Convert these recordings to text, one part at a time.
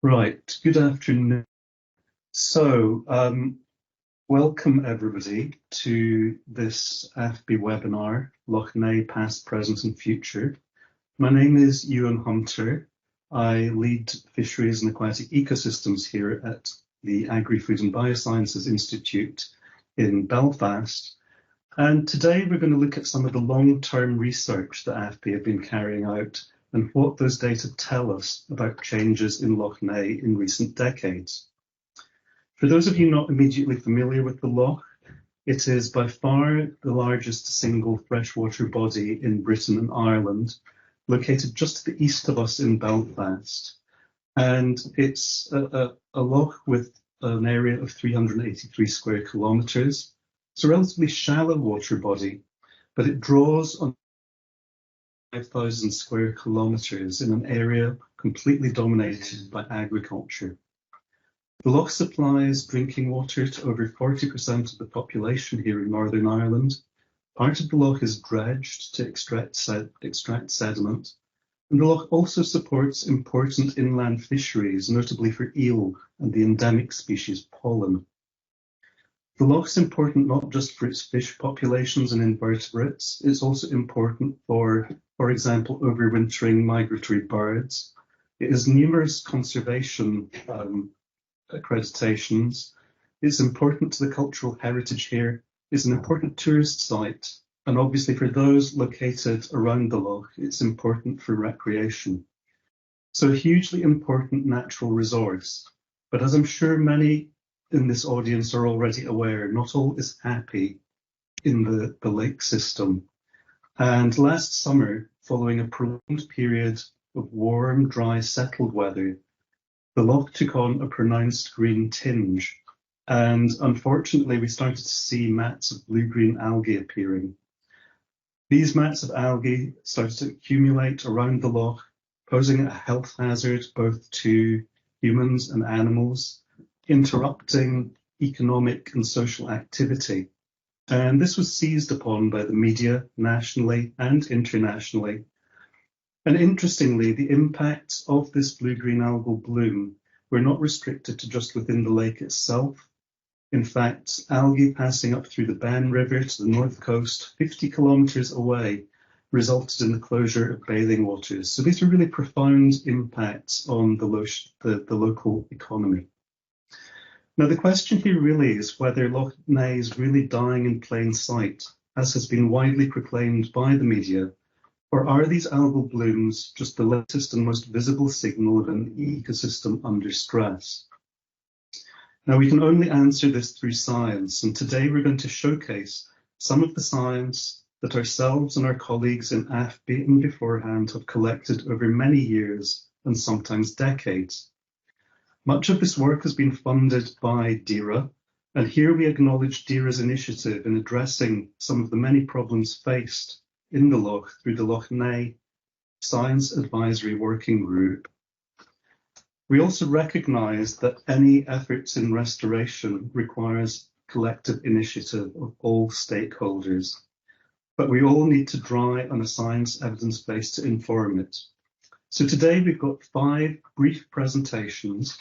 Right, good afternoon. So, welcome everybody to this AFBI webinar, Lough Neagh Past, Present and Future. My name is Ewan Hunter. I lead Fisheries and Aquatic Ecosystems here at the Agri-Food and Biosciences Institute in Belfast. And today we're going to look at some of the long-term research that AFBI have been carrying out and what those data tell us about changes in Lough Neagh in recent decades. For those of you not immediately familiar with the Lough, it is by far the largest single freshwater body in Britain and Ireland, located just to the east of us in Belfast. And it's a lough with an area of 383 square kilometres. It's a relatively shallow water body, but it draws on 5,000 square kilometres in an area completely dominated by agriculture. The lough supplies drinking water to over 40% of the population here in Northern Ireland. Part of the lough is dredged to extract sediment, and the lough also supports important inland fisheries, notably for eel and the endemic species pollen. The lough is important not just for its fish populations and invertebrates, it's also important for example, overwintering migratory birds. It has numerous conservation accreditations. It's important to the cultural heritage here. It's an important tourist site. And obviously for those located around the lough, it's important for recreation. So a hugely important natural resource. But as I'm sure many in this audience are already aware, not all is happy in the lake system. And last summer, following a prolonged period of warm, dry, settled weather, the lough took on a pronounced green tinge. And unfortunately, we started to see mats of blue-green algae appearing. These mats of algae started to accumulate around the lough, posing a health hazard both to humans and animals, interrupting economic and social activity. And this was seized upon by the media nationally and internationally. And interestingly, the impacts of this blue-green algal bloom were not restricted to just within the lake itself. In fact, algae passing up through the Ben River to the north coast, 50 kilometres away, resulted in the closure of bathing waters. So these are really profound impacts on the local economy. Now, the question here really is whether Lough Neagh is really dying in plain sight, as has been widely proclaimed by the media, or are these algal blooms just the latest and most visible signal of an ecosystem under stress? Now, we can only answer this through science, and today we're going to showcase some of the science that ourselves and our colleagues in AFBI and beforehand have collected over many years and sometimes decades. Much of this work has been funded by DAERA, and here we acknowledge DAERA's initiative in addressing some of the many problems faced in the lough through the Lough Neagh Science Advisory Working Group. We also recognise that any efforts in restoration requires collective initiative of all stakeholders, but we all need to draw on a science evidence base to inform it. So today we've got 5 brief presentations.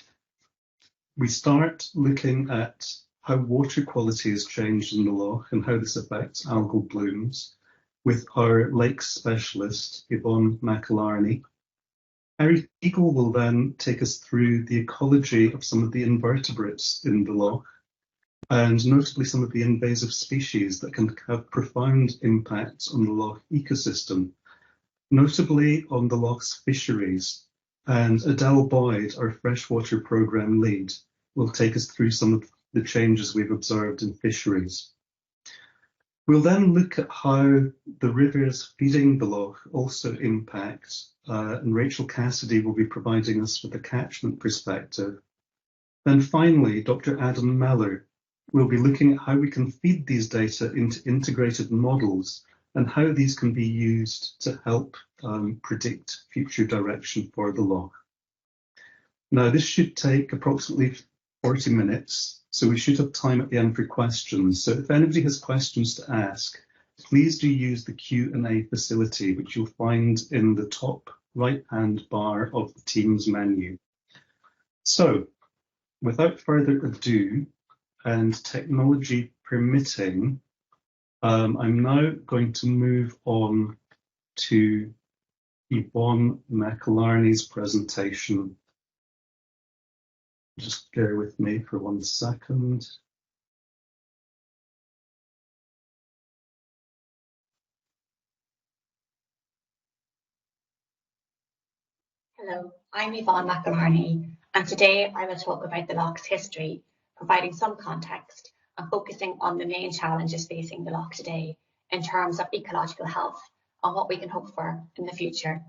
We start looking at how water quality has changed in the lough and how this affects algal blooms with our lake specialist, Yvonne McAlarney. Harry Eagle will then take us through the ecology of some of the invertebrates in the lough, and notably some of the invasive species that can have profound impacts on the lough ecosystem, notably on the lough's fisheries. And Adele Boyd, our freshwater programme lead, will take us through some of the changes we've observed in fisheries. We'll then look at how the rivers feeding the lough also impact, and Rachel Cassidy will be providing us with a catchment perspective. Then finally, Dr. Adam Meller will be looking at how we can feed these data into integrated models and how these can be used to help predict future direction for the lough. Now, this should take approximately 40 minutes, so we should have time at the end for questions. So if anybody has questions to ask, please do use the Q&A facility, which you'll find in the top right-hand bar of the Teams menu. So, without further ado, and technology permitting, I'm now going to move on to Yvonne McIlarney's presentation. Just bear with me for 1 second. Hello, I'm Yvonne McIlarney, and today I will talk about the Lough's history, providing some context and focusing on the main challenges facing the Lough today in terms of ecological health and what we can hope for in the future.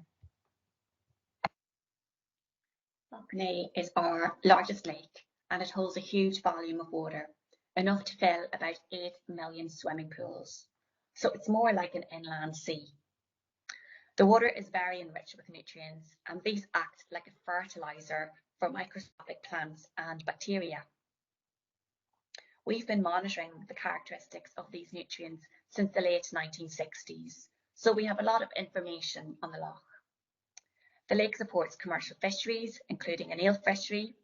Lough Neagh is our largest lake and it holds a huge volume of water, enough to fill about 8 million swimming pools. So it's more like an inland sea. The water is very enriched with nutrients, and these act like a fertilizer for microscopic plants and bacteria. We've been monitoring the characteristics of these nutrients since the late 1960s, so we have a lot of information on the Lough. The lake supports commercial fisheries, including an eel fishery,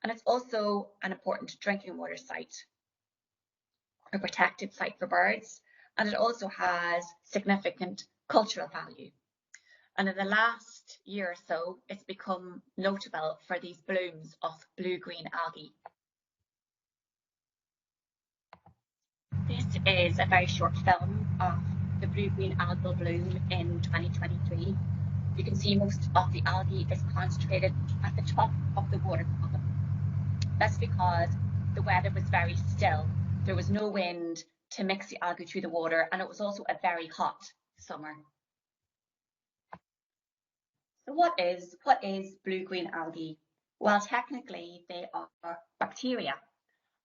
and it's also an important drinking water site, a protected site for birds, and it also has significant cultural value. And in the last year or so, it's become notable for these blooms of blue-green algae. This is a very short film of the blue-green algal bloom in 2023. You can see most of the algae is concentrated at the top of the water column. That's because the weather was very still. There was no wind to mix the algae through the water, and it was also a very hot summer. So what is blue-green algae? Well, technically they are bacteria,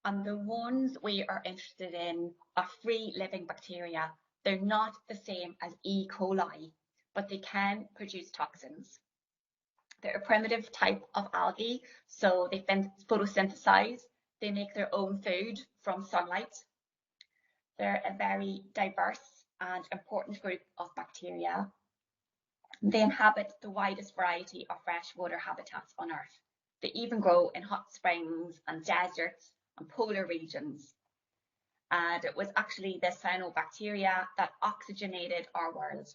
and the ones we are interested in are free living bacteria. They're not the same as E. coli, but they can produce toxins. They're a primitive type of algae, so they photosynthesize. They make their own food from sunlight. They're a very diverse and important group of bacteria. They inhabit the widest variety of freshwater habitats on Earth. They even grow in hot springs and deserts and polar regions. And it was actually the cyanobacteria that oxygenated our world.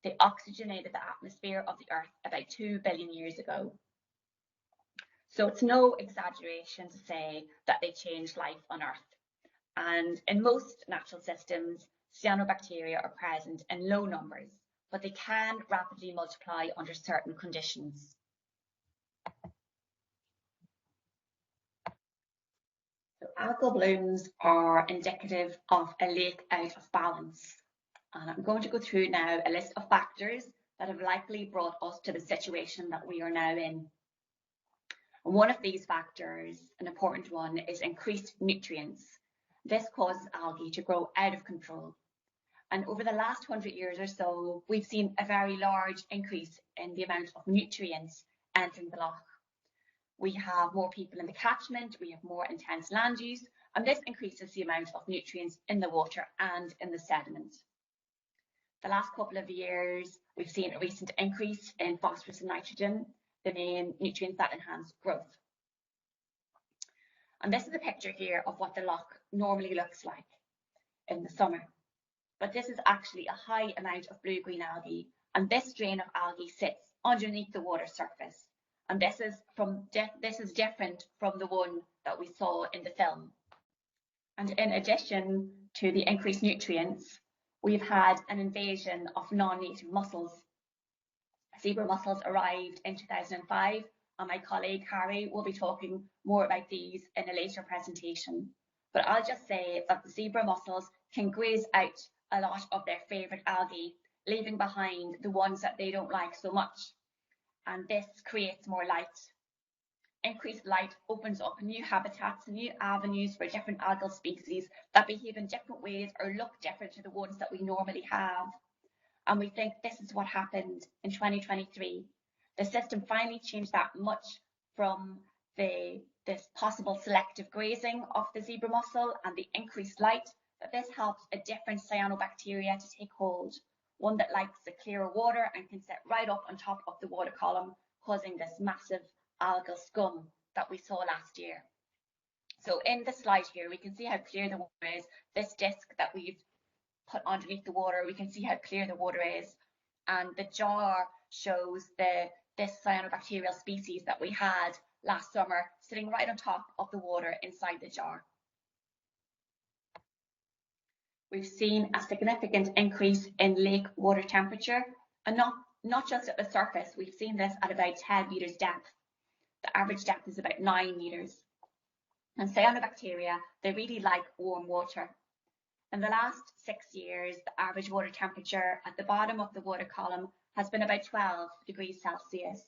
They oxygenated the atmosphere of the Earth about 2 billion years ago. So it's no exaggeration to say that they changed life on Earth. And in most natural systems, cyanobacteria are present in low numbers, but they can rapidly multiply under certain conditions. So algal blooms are indicative of a lake out of balance. And I'm going to go through now a list of factors that have likely brought us to the situation that we are now in. And one of these factors, an important one, is increased nutrients. This causes algae to grow out of control. And over the last 100 years or so, we've seen a very large increase in the amount of nutrients entering the Lough. We have more people in the catchment, we have more intense land use, and this increases the amount of nutrients in the water and in the sediment. The last couple of years, we've seen a recent increase in phosphorus and nitrogen, the main nutrients that enhance growth. And this is a picture here of what the Lough normally looks like in the summer. But this is actually a high amount of blue-green algae, and this strain of algae sits underneath the water surface. And this is different from the one that we saw in the film. And in addition to the increased nutrients, we've had an invasion of non-native mussels. Zebra mussels arrived in 2005, and my colleague Harry will be talking more about these in a later presentation. But I'll just say that the zebra mussels can graze out a lot of their favourite algae, leaving behind the ones that they don't like so much. And this creates more light. Increased light opens up new habitats, new avenues for different algal species that behave in different ways or look different to the ones that we normally have. And we think this is what happened in 2023. The system finally changed that much from this possible selective grazing of the zebra mussel and the increased light, that this helps a different cyanobacteria to take hold, one that likes the clearer water and can sit right up on top of the water column, causing this massive algal scum that we saw last year. So in the slide here, we can see how clear the water is. This disc that we've put underneath the water, we can see how clear the water is. And the jar shows this cyanobacterial species that we had last summer sitting right on top of the water inside the jar. We've seen a significant increase in lake water temperature, and not just at the surface. We've seen this at about 10 meters depth. The average depth is about 9 meters. And cyanobacteria, they really like warm water. In the last 6 years, the average water temperature at the bottom of the water column has been about 12 degrees Celsius.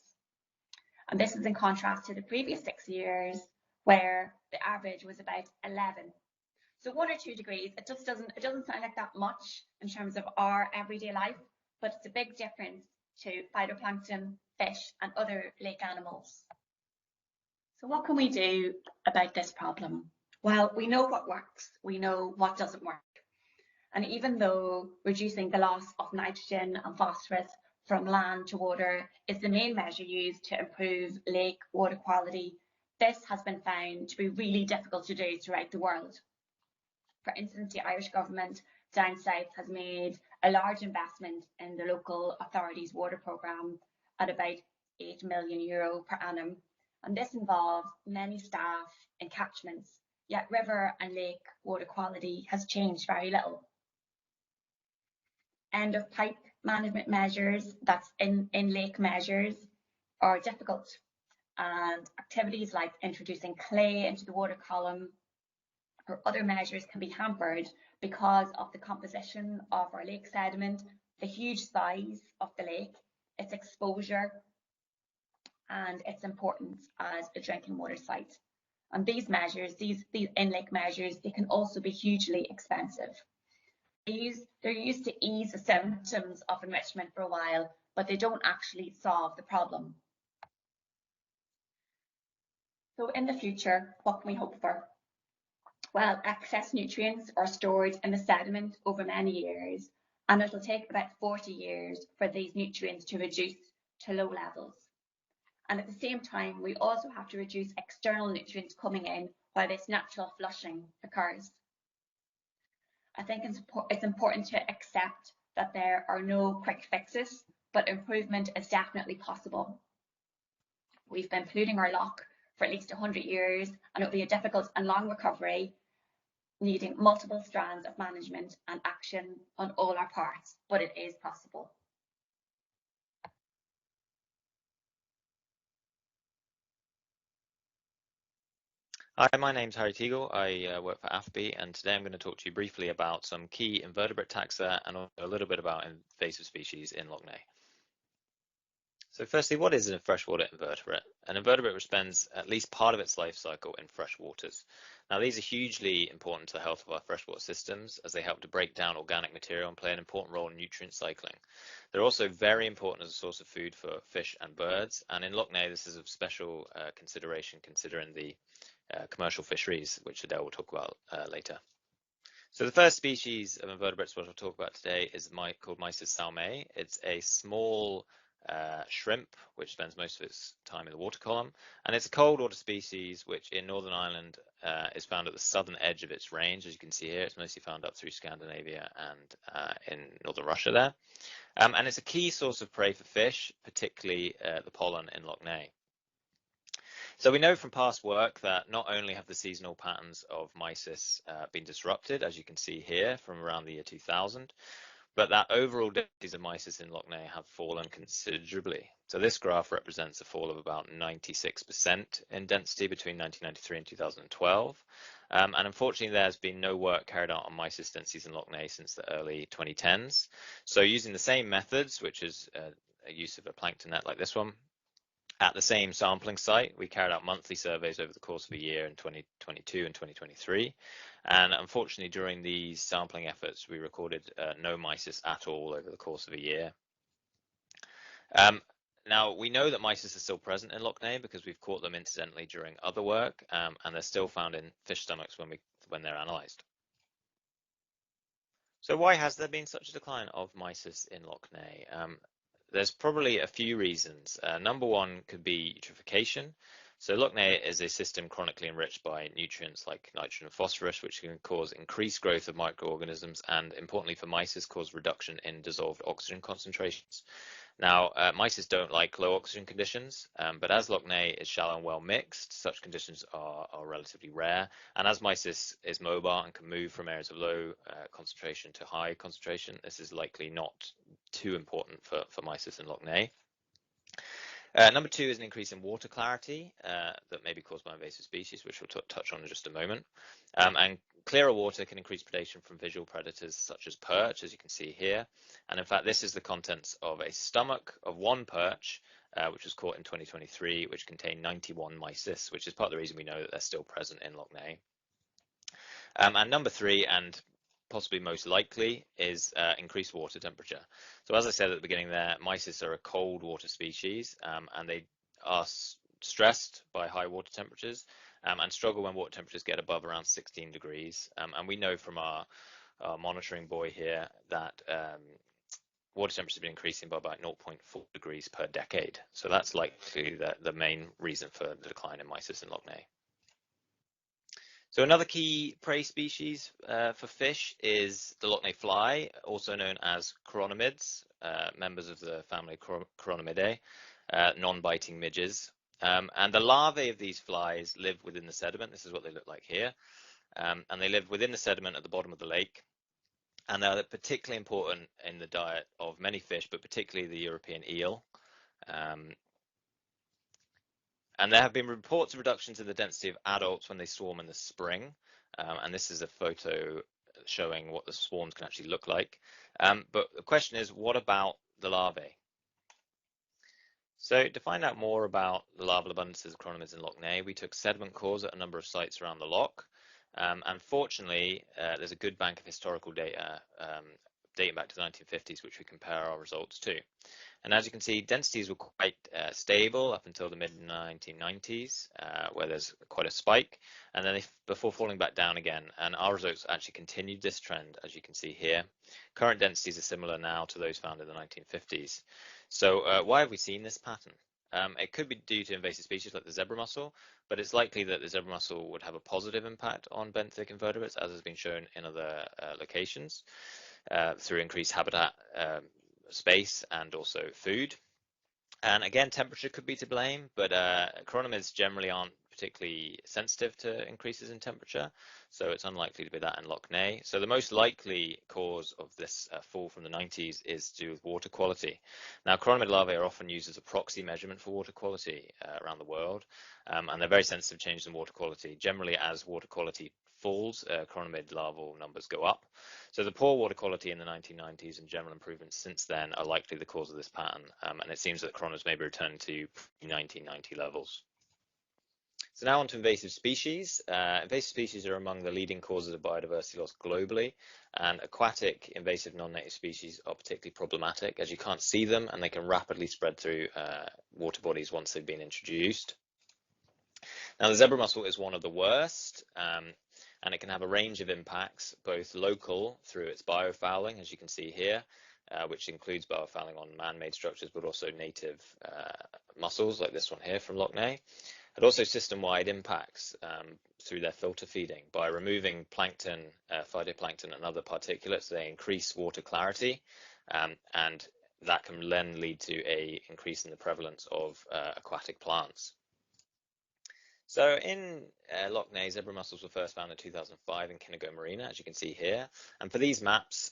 And this is in contrast to the previous 6 years, where the average was about 11. So 1 or 2 degrees, it doesn't sound like that much in terms of our everyday life, but it's a big difference to phytoplankton, fish, and other lake animals. So what can we do about this problem? Well, we know what works, we know what doesn't work. And even though reducing the loss of nitrogen and phosphorus from land to water is the main measure used to improve lake water quality, this has been found to be really difficult to do throughout the world. For instance, the Irish government down south has made a large investment in the local authorities' water programme at about €8 million per annum. And this involves many staff in catchments, yet river and lake water quality has changed very little. End of pipe management measures, that's in lake measures, are difficult. And activities like introducing clay into the water column or other measures can be hampered because of the composition of our lake sediment, the huge size of the lake, its exposure, and its importance as a drinking water site. And these measures, these in-lake measures, they can also be hugely expensive. They're used to ease the symptoms of enrichment for a while, but they don't actually solve the problem. So in the future, what can we hope for? Well, excess nutrients are stored in the sediment over many years, and it'll take about 40 years for these nutrients to reduce to low levels. And at the same time, we also have to reduce external nutrients coming in while this natural flushing occurs. I think it's important to accept that there are no quick fixes, but improvement is definitely possible. We've been polluting our loch for at least 100 years, and it'll be a difficult and long recovery, needing multiple strands of management and action on all our parts, but it is possible. Hi, my name's Harry Teagle. I work for AFBI, and today I'm going to talk to you briefly about some key invertebrate taxa and a little bit about invasive species in Lough. So firstly, what is a freshwater invertebrate? An invertebrate spends at least part of its life cycle in fresh waters. Now, these are hugely important to the health of our freshwater systems as they help to break down organic material and play an important role in nutrient cycling. They're also very important as a source of food for fish and birds, and in Lough this is of special consideration considering the commercial fisheries, which Adele will talk about later. So the first species of invertebrates what I'll talk about today is called Mysis salmae. It's a small shrimp which spends most of its time in the water column, and it's a cold water species which in Northern Ireland is found at the southern edge of its range. As you can see here, it's mostly found up through Scandinavia and in northern Russia there, and it's a key source of prey for fish, particularly the pollen in Lough. So we know from past work that not only have the seasonal patterns of mysis been disrupted, as you can see here from around the year 2000, but that overall densities of mysis in Lough have fallen considerably. So this graph represents a fall of about 96% in density between 1993 and 2012. And unfortunately, there's been no work carried out on mysis densities in Lough since the early 2010s. So using the same methods, which is a use of a plankton net like this one, at the same sampling site, we carried out monthly surveys over the course of a year in 2022 and 2023. And unfortunately, during these sampling efforts, we recorded no mysis at all over the course of a year. Now, we know that mysis are still present in Lough because we've caught them incidentally during other work, and they're still found in fish stomachs when they're analysed. So why has there been such a decline of mysis in Lough? There's probably a few reasons. Number one could be eutrophication. So Lough Neagh is a system chronically enriched by nutrients like nitrogen and phosphorus, which can cause increased growth of microorganisms and, importantly for mysis, cause reduction in dissolved oxygen concentrations. Now, mysis don't like low oxygen conditions, but as Lough Neagh is shallow and well mixed, such conditions are relatively rare. And as mysis is mobile and can move from areas of low concentration to high concentration, this is likely not too important for mysis in Lough Neagh. Number 2 is an increase in water clarity that may be caused by invasive species, which we'll touch on in just a moment. And clearer water can increase predation from visual predators such as perch, as you can see here. And in fact, this is the contents of a stomach of one perch, which was caught in 2023, which contained 91 mysis, which is part of the reason we know that they're still present in Lough Neagh. And number 3, and possibly most likely, is increased water temperature. So as I said at the beginning there, mysis are a cold water species, and they are stressed by high water temperatures and struggle when water temperatures get above around 16 degrees. And we know from our monitoring buoy here that water temperatures have been increasing by about 0.4 degrees per decade. So that's likely the main reason for the decline in mysis in Lough Neagh. So another key prey species for fish is the Lough Neagh fly, also known as chironomids, members of the family Chironomidae, non-biting midges. And the larvae of these flies live within the sediment. This is what they look like here. And they live within the sediment at the bottom of the lake. And they're particularly important in the diet of many fish, but particularly the European eel. And there have been reports of reductions in the density of adults when they swarm in the spring. And this is a photo showing what the swarms can actually look like. But the question is, what about the larvae? So to find out more about the larval abundances of chironomids in Lough Neagh, we took sediment cores at a number of sites around the loch. And fortunately, there's a good bank of historical data dating back to the 1950s, which we compare our results to. And as you can see, densities were quite stable up until the mid-1990s, where there's quite a spike, and then before falling back down again. And our results actually continued this trend, as you can see here. Current densities are similar now to those found in the 1950s. So why have we seen this pattern? It could be due to invasive species like the zebra mussel, but it's likely that the zebra mussel would have a positive impact on benthic invertebrates, as has been shown in other locations, through increased habitat space and also food. And again, temperature could be to blame, but chironomids generally aren't particularly sensitive to increases in temperature, so it's unlikely to be that in Lough Neagh. So the most likely cause of this fall from the 90s is to do with water quality. Now, chironomid larvae are often used as a proxy measurement for water quality around the world, and they're very sensitive to changes in water quality. Generally, as water quality falls, chironomid larval numbers go up. So the poor water quality in the 1990s and general improvements since then are likely the cause of this pattern, and it seems that chironomids may be returned to pre-1990 levels. So now on to invasive species. Invasive species are among the leading causes of biodiversity loss globally, and aquatic invasive non-native species are particularly problematic as you can't see them and they can rapidly spread through water bodies once they've been introduced. Now the zebra mussel is one of the worst, and it can have a range of impacts, both local through its biofouling, as you can see here, which includes biofouling on man-made structures, but also native mussels like this one here from Lough Neagh. And also system-wide impacts through their filter feeding. By removing plankton, phytoplankton and other particulates, they increase water clarity, and that can then lead to an increase in the prevalence of aquatic plants. So in Lough Neagh, zebra mussels were first found in 2005 in Kinnago Marina, as you can see here. And for these maps,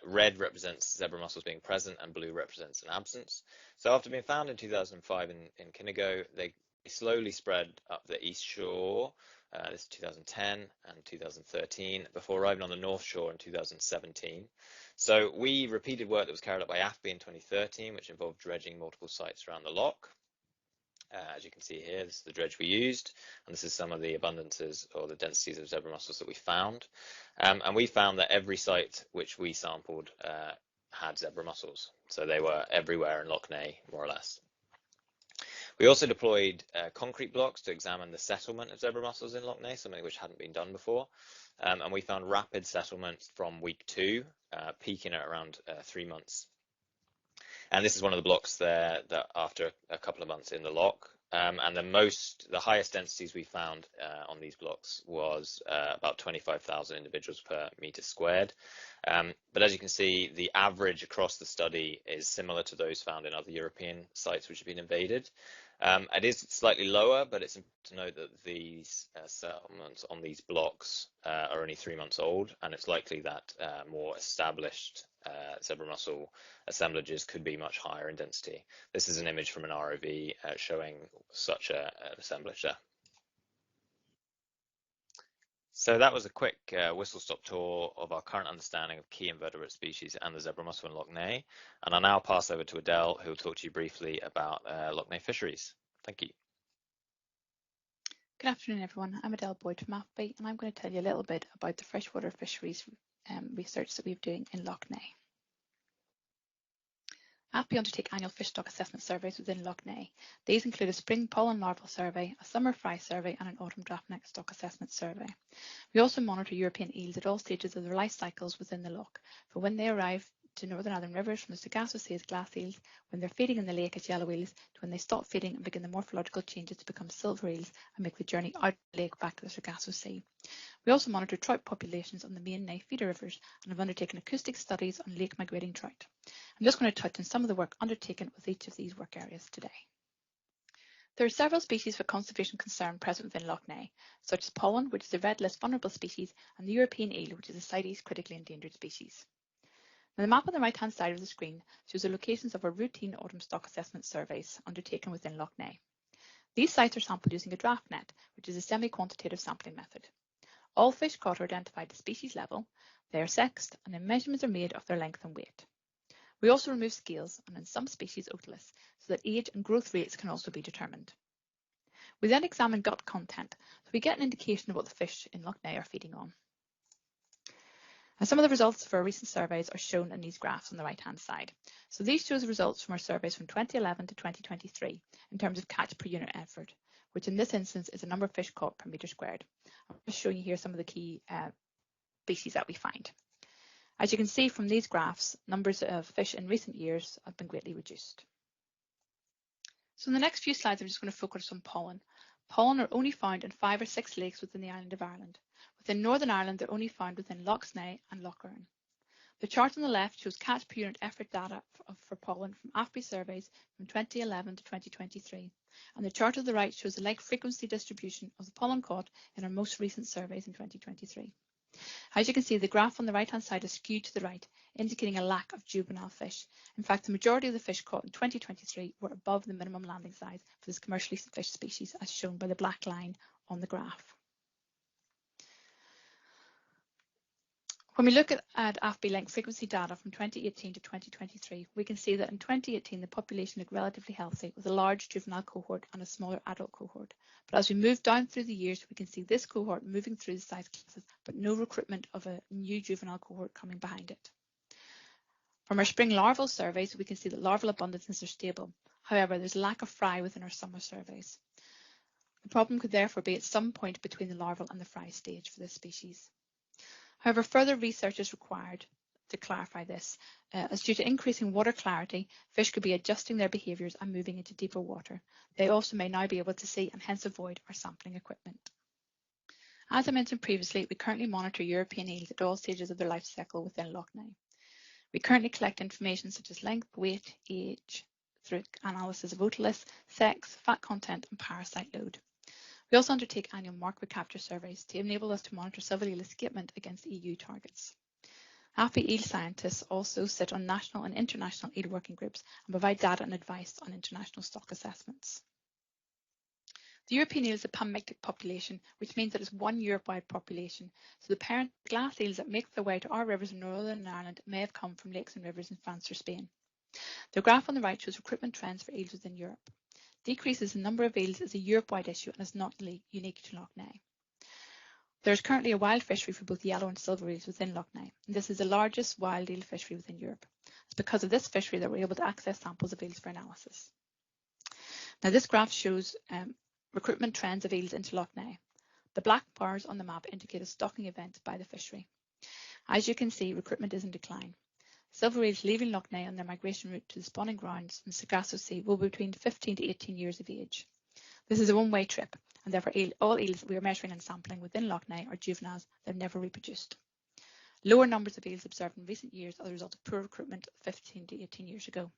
red represents zebra mussels being present and blue represents an absence. So after being found in 2005 in Kinnago, they slowly spread up the east shore, this is 2010 and 2013, before arriving on the north shore in 2017. So we repeated work that was carried out by AFBI in 2013, which involved dredging multiple sites around the loch. As you can see here, this is the dredge we used, and this is some of the abundances or the densities of zebra mussels that we found. And we found that every site which we sampled had zebra mussels. So they were everywhere in Lough Neagh, more or less. We also deployed concrete blocks to examine the settlement of zebra mussels in Lough Neagh, something which hadn't been done before. And we found rapid settlement from week 2, peaking at around 3 months. And this is one of the blocks there that after a couple of months in the loch, and the highest densities we found on these blocks was about 25,000 individuals per meter squared. But as you can see, the average across the study is similar to those found in other European sites which have been invaded. It is slightly lower, but it's important to note that these settlements on these blocks are only 3 months old, and it's likely that more established zebra mussel assemblages could be much higher in density. This is an image from an ROV showing such an assemblage there. So that was a quick whistle-stop tour of our current understanding of key invertebrate species and the zebra mussel in Lough Neagh. And I'll now pass over to Adele, who will talk to you briefly about Lough Neagh fisheries. Thank you. Good afternoon, everyone. I'm Adele Boyd from AFBI, and I'm going to tell you a little bit about the freshwater fisheries research that we're doing in Lough Neagh. AFBI undertake annual fish stock assessment surveys within Lough Neagh. These include a spring pollen larval survey, a summer fry survey, and an autumn draft net stock assessment survey. We also monitor European eels at all stages of their life cycles within the loch, from when they arrive to Northern Ireland rivers from the Sargasso Sea as glass eels, when they're feeding in the lake as yellow eels, to when they stop feeding and begin the morphological changes to become silver eels and make the journey out of the lake back to the Sargasso Sea. We also monitor trout populations on the main Neagh feeder rivers and have undertaken acoustic studies on lake migrating trout. I'm just going to touch on some of the work undertaken with each of these work areas today. There are several species of conservation concern present within Lough Neagh, such as pollen, which is a red list vulnerable species, and the European eel, which is a CITES critically endangered species. Now, the map on the right-hand side of the screen shows the locations of our routine autumn stock assessment surveys undertaken within Lough Neagh. These sites are sampled using a draft net, which is a semi-quantitative sampling method. All fish caught are identified at species level, they are sexed, and then measurements are made of their length and weight. We also remove scales, and in some species otoliths, so that age and growth rates can also be determined. We then examine gut content, so we get an indication of what the fish in Lough Neagh are feeding on. And some of the results for our recent surveys are shown in these graphs on the right-hand side. So these show the results from our surveys from 2011 to 2023 in terms of catch per unit effort, which in this instance is the number of fish caught per metre squared. I'm just showing you here some of the key species that we find. As you can see from these graphs, numbers of fish in recent years have been greatly reduced. So in the next few slides, I'm just going to focus on pollen. Pollen are only found in 5 or 6 lakes within the island of Ireland. Within Northern Ireland, they're only found within Lough Neagh and Lough Erne. The chart on the left shows catch per unit effort data for pollen from AFBI surveys from 2011 to 2023. And the chart on the right shows the like frequency distribution of the pollen caught in our most recent surveys in 2023. As you can see, the graph on the right-hand side is skewed to the right, indicating a lack of juvenile fish. In fact, the majority of the fish caught in 2023 were above the minimum landing size for this commercially fished species, as shown by the black line on the graph. When we look at AFBI length frequency data from 2018 to 2023, we can see that in 2018 the population looked relatively healthy with a large juvenile cohort and a smaller adult cohort. But as we move down through the years, we can see this cohort moving through the size classes, but no recruitment of a new juvenile cohort coming behind it. From our spring larval surveys, we can see that larval abundances are stable. However, there's a lack of fry within our summer surveys. The problem could therefore be at some point between the larval and the fry stage for this species. However, further research is required to clarify this, as due to increasing water clarity, fish could be adjusting their behaviours and moving into deeper water. They also may now be able to see and hence avoid our sampling equipment. As I mentioned previously, we currently monitor European eels at all stages of their life cycle within Lough Neagh. We currently collect information such as length, weight, age, through analysis of otoliths, sex, fat content and parasite load. We also undertake annual mark recapture surveys to enable us to monitor silver eel escapement against EU targets. AFBI eel scientists also sit on national and international eel working groups and provide data and advice on international stock assessments. The European eel is a panmictic population, which means that it's one Europe-wide population. So the parent glass eels that make their way to our rivers in Northern Ireland may have come from lakes and rivers in France or Spain. The graph on the right shows recruitment trends for eels within Europe. Decreases in number of eels is a Europe-wide issue and is not unique to Lough Neagh. There is currently a wild fishery for both yellow and silver eels within Lough Neagh, and this is the largest wild eel fishery within Europe. It's because of this fishery that we're able to access samples of eels for analysis. Now this graph shows recruitment trends of eels into Lough Neagh. The black bars on the map indicate a stocking event by the fishery. As you can see, recruitment is in decline. Silver eels leaving Lough Neagh on their migration route to the spawning grounds in the Sargasso Sea will be between 15 to 18 years of age. This is a one-way trip, and therefore all eels that we are measuring and sampling within Lough Neagh are juveniles that have never reproduced. Lower numbers of eels observed in recent years are the result of poor recruitment 15 to 18 years ago.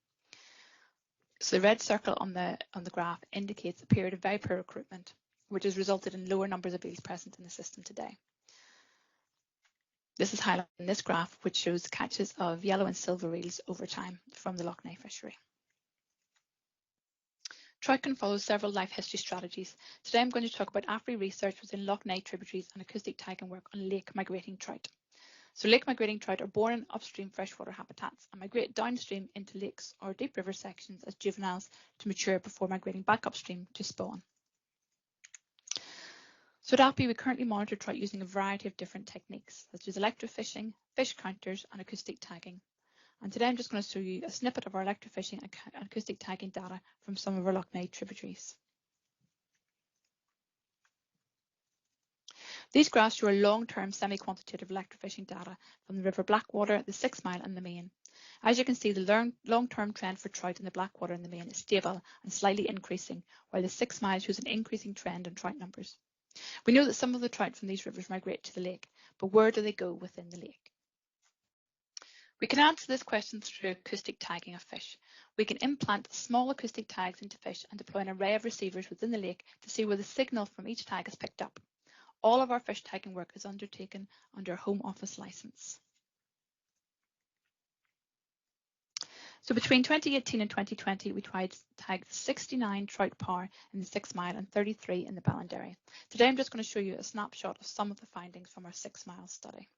So the red circle on the graph indicates a period of very poor recruitment, which has resulted in lower numbers of eels present in the system today. This is highlighted in this graph, which shows catches of yellow and silver eels over time from the Lough Neagh fishery. Trout can follow several life history strategies. Today I'm going to talk about AFBI research within Lough Neagh tributaries and acoustic tagging work on lake migrating trout. So lake migrating trout are born in upstream freshwater habitats and migrate downstream into lakes or deep river sections as juveniles to mature before migrating back upstream to spawn. So at AFBI, we currently monitor trout using a variety of different techniques, such as electrofishing, fish counters, and acoustic tagging. And today I'm just going to show you a snippet of our electrofishing and acoustic tagging data from some of our Lough Neagh tributaries. These graphs show long-term semi-quantitative electrofishing data from the River Blackwater, the 6 Mile and the Main. As you can see, the long-term trend for trout in the Blackwater and the Main is stable and slightly increasing, while the 6 Mile shows an increasing trend in trout numbers. We know that some of the trout from these rivers migrate to the lake, but where do they go within the lake? We can answer this question through acoustic tagging of fish. We can implant small acoustic tags into fish and deploy an array of receivers within the lake to see where the signal from each tag is picked up. All of our fish tagging work is undertaken under a Home Office licence. So between 2018 and 2020, we tagged 69 trout par in the 6 Mile and 33 in the Ballinderry. Today I'm just going to show you a snapshot of some of the findings from our 6 Mile study.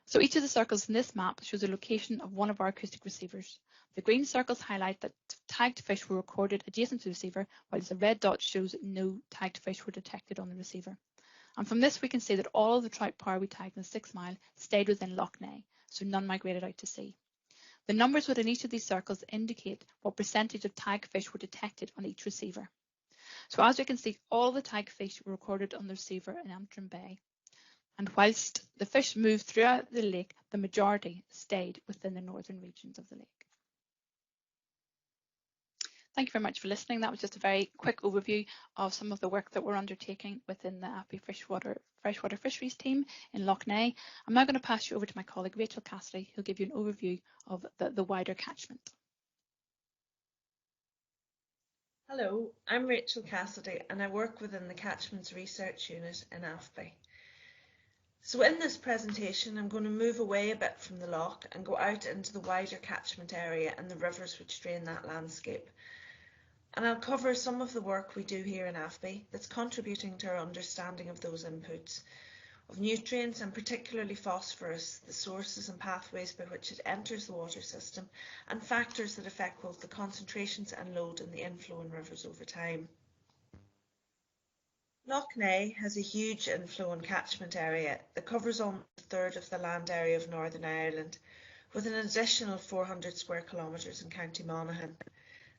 So each of the circles in this map shows the location of one of our acoustic receivers. The green circles highlight that tagged fish were recorded adjacent to the receiver, while the red dot shows that no tagged fish were detected on the receiver. And from this we can see that all of the trout par we tagged in the 6 Mile stayed within Lough Neagh, so none migrated out to sea. The numbers within each of these circles indicate what percentage of tagged fish were detected on each receiver. So as we can see, all of the tagged fish were recorded on the receiver in Antrim Bay. And whilst the fish moved throughout the lake, the majority stayed within the northern regions of the lake. Thank you very much for listening. That was just a very quick overview of some of the work that we're undertaking within the AFBI freshwater fisheries team in Lough Neagh. I'm now going to pass you over to my colleague Rachel Cassidy, who'll give you an overview of the wider catchment. Hello, I'm Rachel Cassidy and I work within the Catchments Research Unit in AFBI. So in this presentation, I'm going to move away a bit from the lough and go out into the wider catchment area and the rivers which drain that landscape. And I'll cover some of the work we do here in AFBI that's contributing to our understanding of those inputs, of nutrients and particularly phosphorus, the sources and pathways by which it enters the water system, and factors that affect both the concentrations and load in the inflow in rivers over time. Lough Neagh has a huge inflow and catchment area that covers almost a third of the land area of Northern Ireland, with an additional 400 square kilometres in County Monaghan.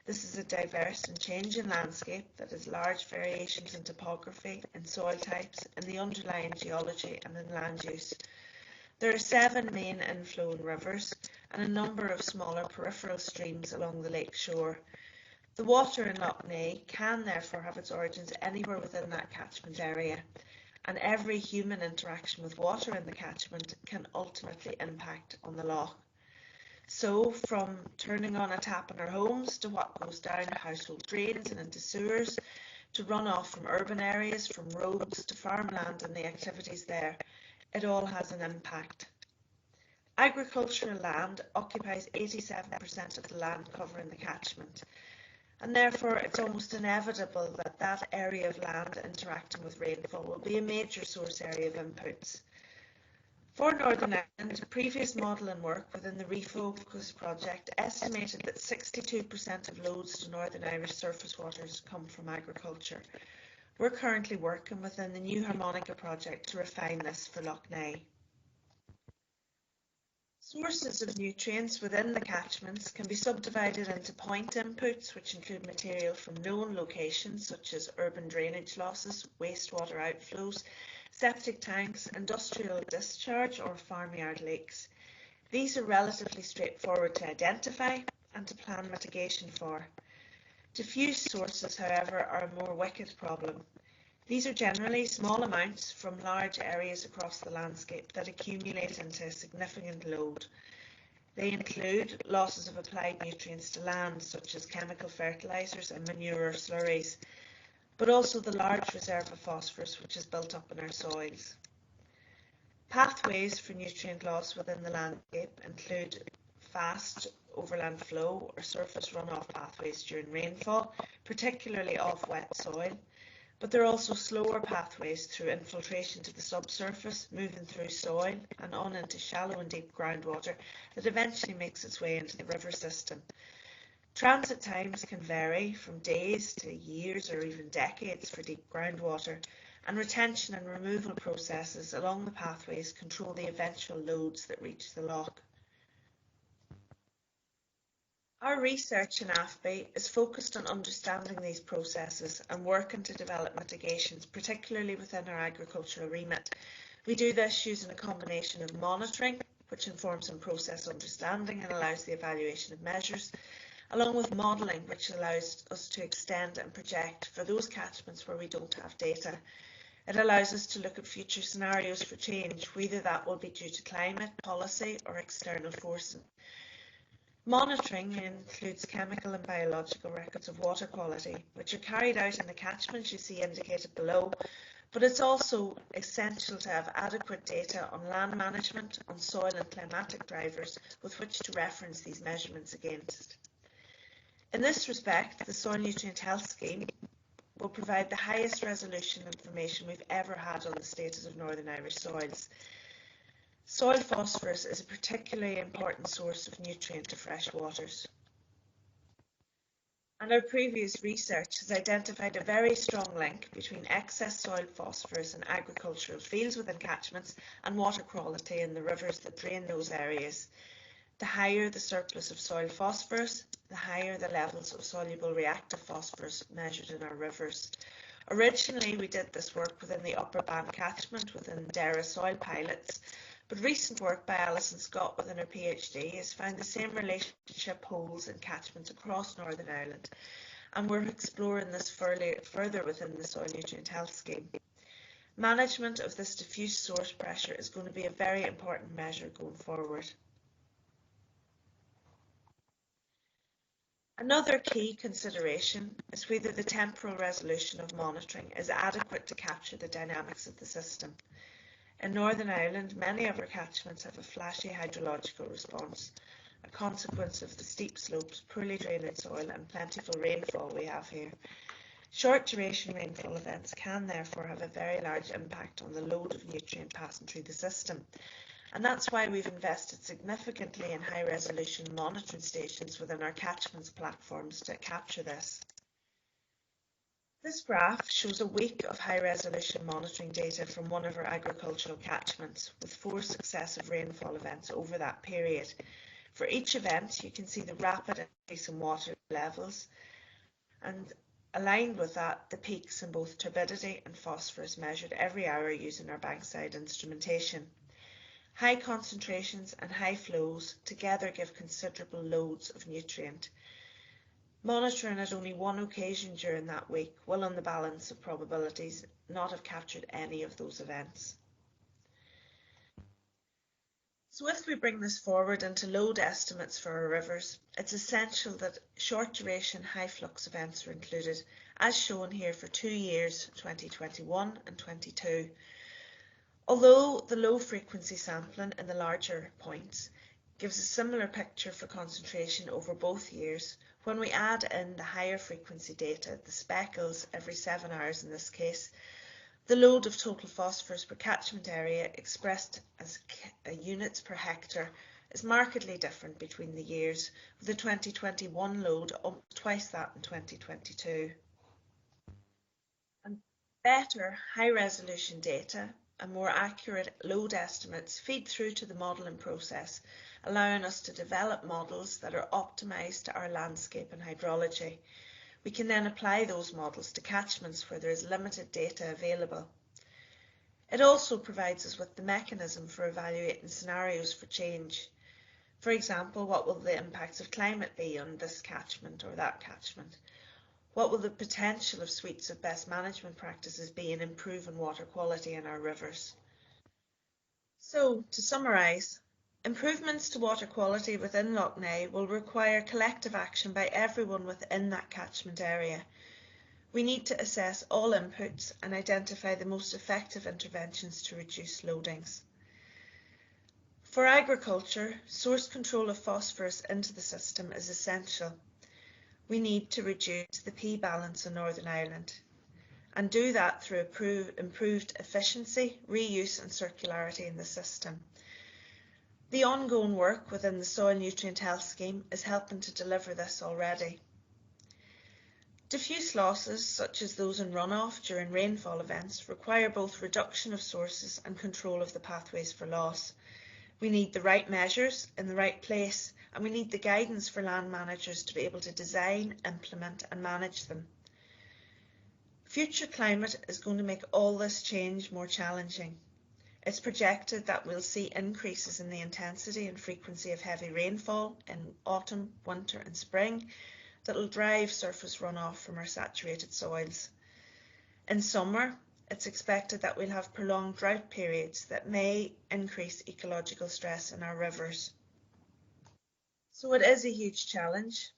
This is a diverse and changing landscape that has large variations in topography, in soil types, in the underlying geology and in land use. There are 7 main inflowing rivers and a number of smaller peripheral streams along the lake shore. The water in Lough Neagh can therefore have its origins anywhere within that catchment area, and every human interaction with water in the catchment can ultimately impact on the lough. So from turning on a tap in our homes to what goes down household drains and into sewers, to runoff from urban areas, from roads to farmland and the activities there, it all has an impact. Agricultural land occupies 87% of the land cover in the catchment, and therefore it's almost inevitable that that area of land interacting with rainfall will be a major source area of inputs. For Northern Ireland, previous modelling work within the Refocus project estimated that 62% of loads to Northern Irish surface waters come from agriculture. We're currently working within the New Harmonica project to refine this for Lough Neagh. Sources of nutrients within the catchments can be subdivided into point inputs, which include material from known locations such as urban drainage losses, wastewater outflows, septic tanks, industrial discharge or farmyard lakes. These are relatively straightforward to identify and to plan mitigation for. Diffuse sources, however, are a more wicked problem. These are generally small amounts from large areas across the landscape that accumulate into a significant load. They include losses of applied nutrients to land, such as chemical fertilisers and manure or slurries, but also the large reserve of phosphorus which is built up in our soils. Pathways for nutrient loss within the landscape include fast overland flow or surface runoff pathways during rainfall, particularly off wet soil, but there are also slower pathways through infiltration to the subsurface, moving through soil and on into shallow and deep groundwater that eventually makes its way into the river system. Transit times can vary from days to years or even decades for deep groundwater, and retention and removal processes along the pathways control the eventual loads that reach the lough. Our research in AFBI is focused on understanding these processes and working to develop mitigations, particularly within our agricultural remit. We do this using a combination of monitoring, which informs on process understanding and allows the evaluation of measures, along with modelling, which allows us to extend and project for those catchments where we don't have data. It allows us to look at future scenarios for change, whether that will be due to climate, policy or external forces. Monitoring includes chemical and biological records of water quality, which are carried out in the catchments you see indicated below, but it's also essential to have adequate data on land management, on soil and climatic drivers with which to reference these measurements against. In this respect, the Soil Nutrient Health Scheme will provide the highest resolution information we've ever had on the status of Northern Irish soils. Soil phosphorus is a particularly important source of nutrient to fresh waters. And our previous research has identified a very strong link between excess soil phosphorus in agricultural fields within catchments and water quality in the rivers that drain those areas. The higher the surplus of soil phosphorus, the higher the levels of soluble reactive phosphorus measured in our rivers. Originally, we did this work within the Upper Bann catchment within Dara soil pilots, but recent work by Alison Scott within her PhD has found the same relationship holds in catchments across Northern Ireland, and we're exploring this further within the Soil Nutrient Health Scheme. Management of this diffuse source pressure is going to be a very important measure going forward. Another key consideration is whether the temporal resolution of monitoring is adequate to capture the dynamics of the system. In Northern Ireland, many of our catchments have a flashy hydrological response, a consequence of the steep slopes, poorly drained soil and plentiful rainfall we have here. Short duration rainfall events can therefore have a very large impact on the load of nutrient passing through the system. And that's why we've invested significantly in high resolution monitoring stations within our catchments platforms to capture this. This graph shows a week of high resolution monitoring data from one of our agricultural catchments with 4 successive rainfall events over that period. For each event, you can see the rapid increase in water levels and aligned with that, the peaks in both turbidity and phosphorus measured every hour using our bankside instrumentation. High concentrations and high flows together give considerable loads of nutrient. Monitoring at only one occasion during that week will, on the balance of probabilities, not have captured any of those events. So if we bring this forward into load estimates for our rivers, it's essential that short duration high flux events are included, as shown here for 2 years, 2021 and 22. Although the low frequency sampling in the larger points gives a similar picture for concentration over both years, when we add in the higher frequency data, the speckles every 7 hours in this case, the load of total phosphorus per catchment area expressed as units per hectare is markedly different between the years, with the 2021 load almost twice that in 2022. And better high resolution data and more accurate load estimates feed through to the modelling process, allowing us to develop models that are optimised to our landscape and hydrology. We can then apply those models to catchments where there is limited data available. It also provides us with the mechanism for evaluating scenarios for change. For example, what will the impacts of climate be on this catchment or that catchment? What will the potential of suites of best management practices be in improving water quality in our rivers? So, to summarise, improvements to water quality within Lough Neagh will require collective action by everyone within that catchment area. We need to assess all inputs and identify the most effective interventions to reduce loadings. For agriculture, source control of phosphorus into the system is essential. We need to reduce the P balance in Northern Ireland and do that through improved efficiency, reuse and circularity in the system. The ongoing work within the Soil Nutrient Health Scheme is helping to deliver this already. Diffuse losses, such as those in runoff during rainfall events, require both reduction of sources and control of the pathways for loss. We need the right measures in the right place, and we need the guidance for land managers to be able to design, implement and manage them. Future climate is going to make all this change more challenging. It's projected that we'll see increases in the intensity and frequency of heavy rainfall in autumn, winter and spring that will drive surface runoff from our saturated soils. In summer, it's expected that we'll have prolonged drought periods that may increase ecological stress in our rivers. So it is a huge challenge,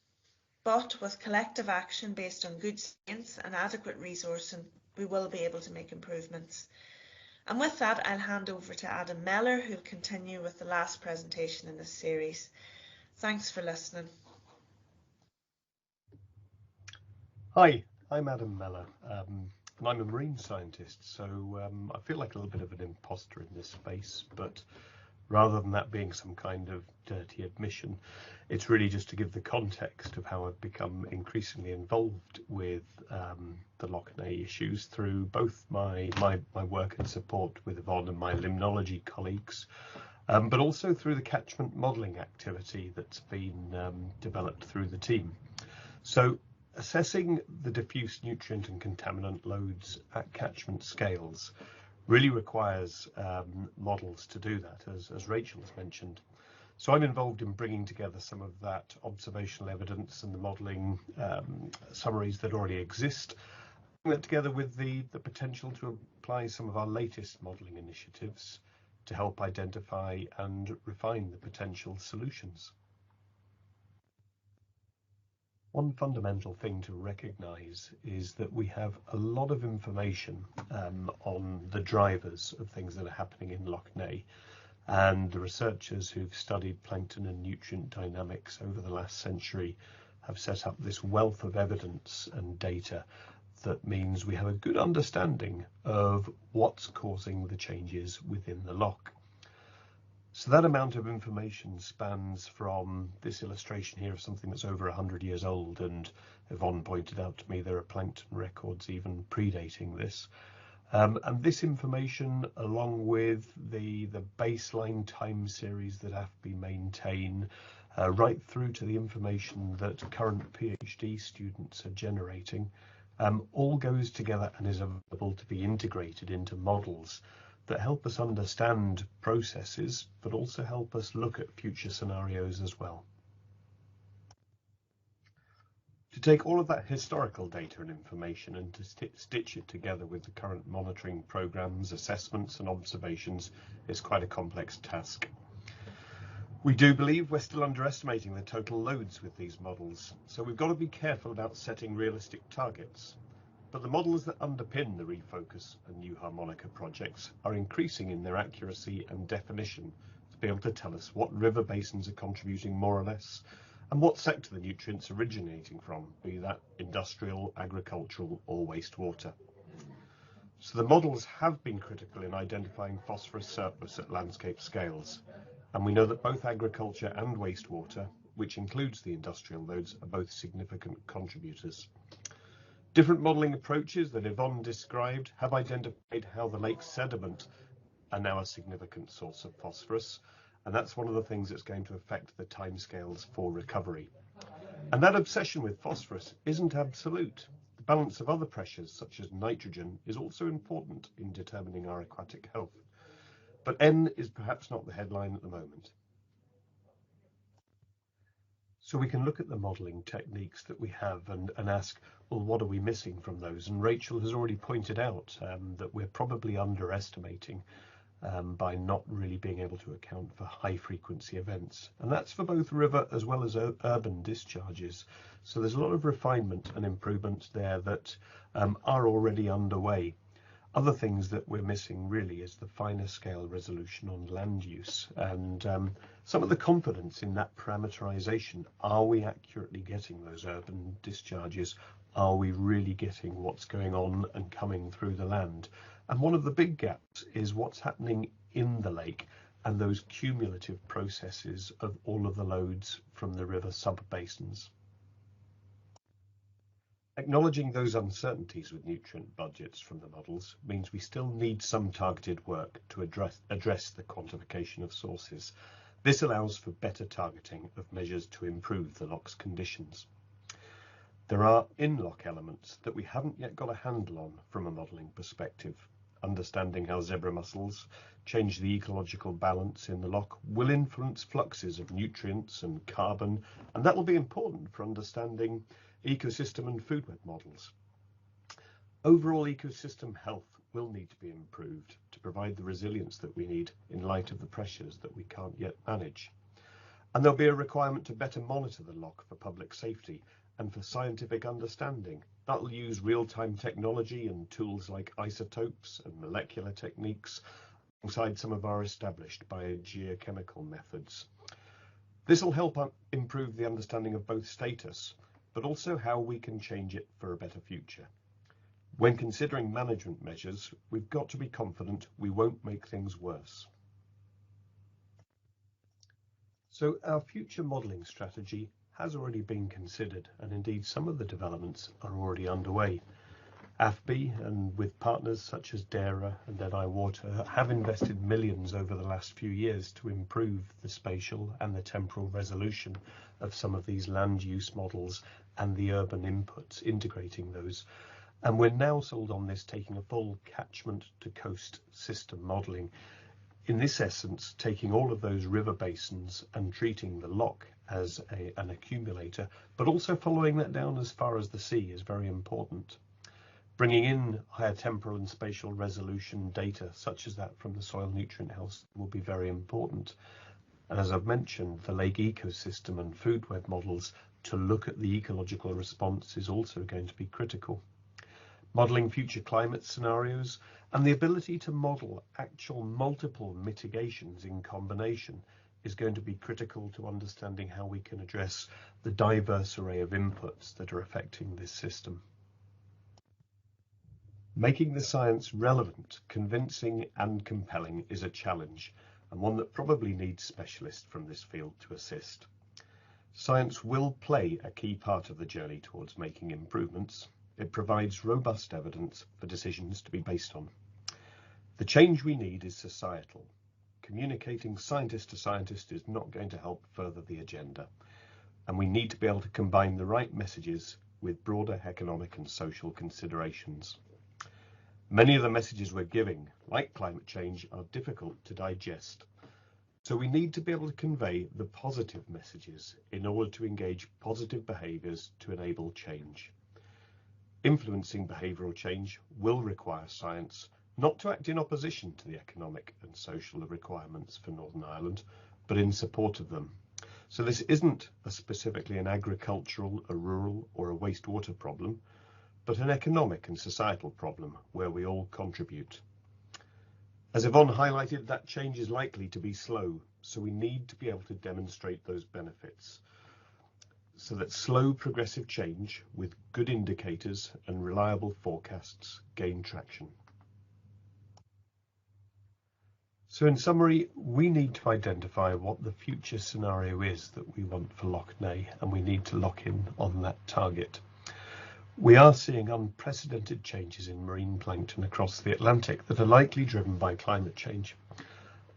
but with collective action based on good science and adequate resourcing, we will be able to make improvements. And with that, I'll hand over to Adam Mellor, who'll continue with the last presentation in this series. Thanks for listening. Hi, I'm Adam Mellor, and I'm a marine scientist, so I feel like a little bit of an imposter in this space, but rather than that being some kind of dirty admission, it's really just to give the context of how I've become increasingly involved with the Lough Neagh issues through both my work and support with Yvonne and my limnology colleagues, but also through the catchment modelling activity that's been developed through the team. So assessing the diffuse nutrient and contaminant loads at catchment scales really requires models to do that, as Rachel has mentioned. So I'm involved in bringing together some of that observational evidence and the modelling summaries that already exist, bring that together with the potential to apply some of our latest modelling initiatives to help identify and refine the potential solutions. One fundamental thing to recognise is that we have a lot of information on the drivers of things that are happening in Lough Neagh, and the researchers who've studied plankton and nutrient dynamics over the last century have set up this wealth of evidence and data that means we have a good understanding of what's causing the changes within the loch. So that amount of information spans from this illustration here of something that's over 100 years old, and Yvonne pointed out to me there are plankton records even predating this. And this information, along with the baseline time series that AFBI maintain, right through to the information that current PhD students are generating, all goes together and is available to be integrated into models that help us understand processes, but also help us look at future scenarios as well. To take all of that historical data and information and to stitch it together with the current monitoring programs, assessments and observations is quite a complex task. We do believe we're still underestimating the total loads with these models, so we've got to be careful about setting realistic targets. But the models that underpin the Refocus and New Harmonica projects are increasing in their accuracy and definition to be able to tell us what river basins are contributing more or less, and what sector the nutrients are originating from, be that industrial, agricultural or wastewater. So the models have been critical in identifying phosphorus surplus at landscape scales, and we know that both agriculture and wastewater, which includes the industrial loads, are both significant contributors. Different modelling approaches that Yvonne described have identified how the lake's sediment are now a significant source of phosphorus, and that's one of the things that's going to affect the timescales for recovery. And that obsession with phosphorus isn't absolute. The balance of other pressures, such as nitrogen, is also important in determining our aquatic health. But N is perhaps not the headline at the moment. So we can look at the modelling techniques that we have and ask, well, what are we missing from those? And Rachel has already pointed out that we're probably underestimating by not really being able to account for high frequency events. And that's for both river as well as urban discharges. So there's a lot of refinement and improvement there that are already underway. Other things that we're missing really is the finer scale resolution on land use and some of the confidence in that parameterization. Are we accurately getting those urban discharges? Are we really getting what's going on and coming through the land? And one of the big gaps is what's happening in the lake and those cumulative processes of all of the loads from the river sub-basins. Acknowledging those uncertainties with nutrient budgets from the models means we still need some targeted work to address the quantification of sources. This allows for better targeting of measures to improve the loch's conditions. There are in-loch elements that we haven't yet got a handle on from a modelling perspective. Understanding how zebra mussels change the ecological balance in the loch will influence fluxes of nutrients and carbon, and that will be important for understanding ecosystem and food web models. Overall ecosystem health will need to be improved to provide the resilience that we need in light of the pressures that we can't yet manage. And there'll be a requirement to better monitor the loch for public safety and for scientific understanding. That'll use real-time technology and tools like isotopes and molecular techniques alongside some of our established biogeochemical methods. This will help improve the understanding of both status, but also how we can change it for a better future. When considering management measures, we've got to be confident we won't make things worse. So our future modelling strategy has already been considered, and indeed some of the developments are already underway. AFBI and with partners such as DARA and NI Water have invested millions over the last few years to improve the spatial and the temporal resolution of some of these land use models and the urban inputs, integrating those. And we're now sold on this taking a full catchment to coast system modelling. In this essence, taking all of those river basins and treating the loch as an accumulator, but also following that down as far as the sea is very important. Bringing in higher temporal and spatial resolution data, such as that from the soil nutrient health, will be very important. And as I've mentioned, the lake ecosystem and food web models to look at the ecological response is also going to be critical. Modelling future climate scenarios and the ability to model actual multiple mitigations in combination is going to be critical to understanding how we can address the diverse array of inputs that are affecting this system. Making the science relevant, convincing and compelling is a challenge, and one that probably needs specialists from this field to assist. Science will play a key part of the journey towards making improvements. It provides robust evidence for decisions to be based on. The change we need is societal. Communicating scientist to scientist is not going to help further the agenda, and we need to be able to combine the right messages with broader economic and social considerations. Many of the messages we're giving, like climate change, are difficult to digest, so we need to be able to convey the positive messages in order to engage positive behaviours to enable change. Influencing behavioural change will require science, not to act in opposition to the economic and social requirements for Northern Ireland, but in support of them. So this isn't specifically an agricultural, a rural or a wastewater problem, but an economic and societal problem where we all contribute. As Yvonne highlighted, that change is likely to be slow, so we need to be able to demonstrate those benefits so that slow progressive change with good indicators and reliable forecasts gain traction. So in summary, we need to identify what the future scenario is that we want for Lough Neagh, and we need to lock in on that target. We are seeing unprecedented changes in marine plankton across the Atlantic that are likely driven by climate change.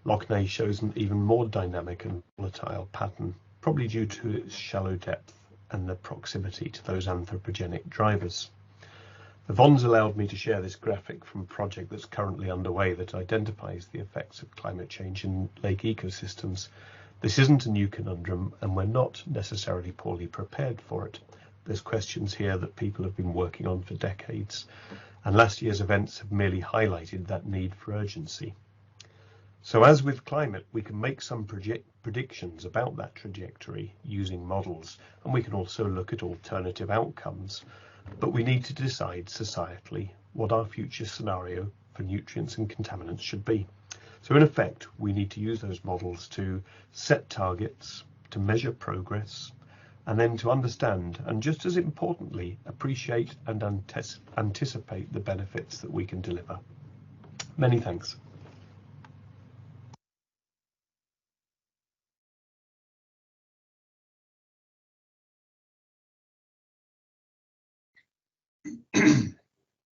Lough Neagh shows an even more dynamic and volatile pattern, probably due to its shallow depth and the proximity to those anthropogenic drivers. Yvonne's allowed me to share this graphic from a project that's currently underway that identifies the effects of climate change in lake ecosystems. This isn't a new conundrum, and we're not necessarily poorly prepared for it. There's questions here that people have been working on for decades, and last year's events have merely highlighted that need for urgency. So as with climate, we can make some predictions about that trajectory using models, and we can also look at alternative outcomes. But we need to decide societally what our future scenario for nutrients and contaminants should be. So in effect, we need to use those models to set targets, to measure progress, and then to understand, and just as importantly, appreciate and anticipate the benefits that we can deliver. Many thanks.